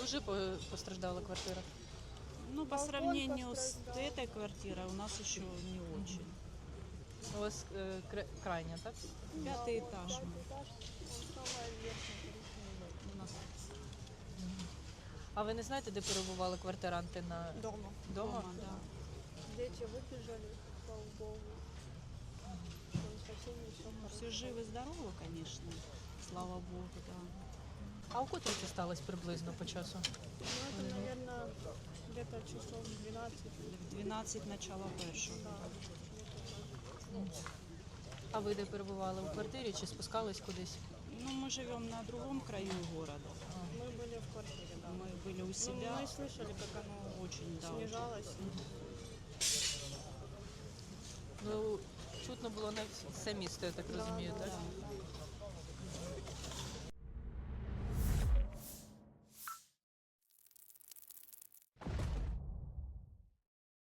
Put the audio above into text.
Дуже постраждала квартира? Ну, по Балкон сравнению с пострадал. этой квартирой, у нас еще не очень. У вас крайня, так? Пятый этаж. Пятый этаж, он самая верхняя, коричневая. У нас А ви не знаєте, де перебували квартиранти на Дома. дома? да. Дети выбежали, слава богу. Со всеми все Ну, все живы, здоровы, конечно. Слава богу, да. А у котрій це сталося приблизно по часу? Ну, это, наверное, где-то часов 12. В 12 начала першого. Да. А ви де перебували? У квартирі чи спускались кудись? Ну, мы живем на другом краю города. Мы были в квартире, да. Мы были у Ну, себя. мы слышали, как оно Очень, да. снижалось. Ну, чутно було на все місто, я так розумію, так? Да.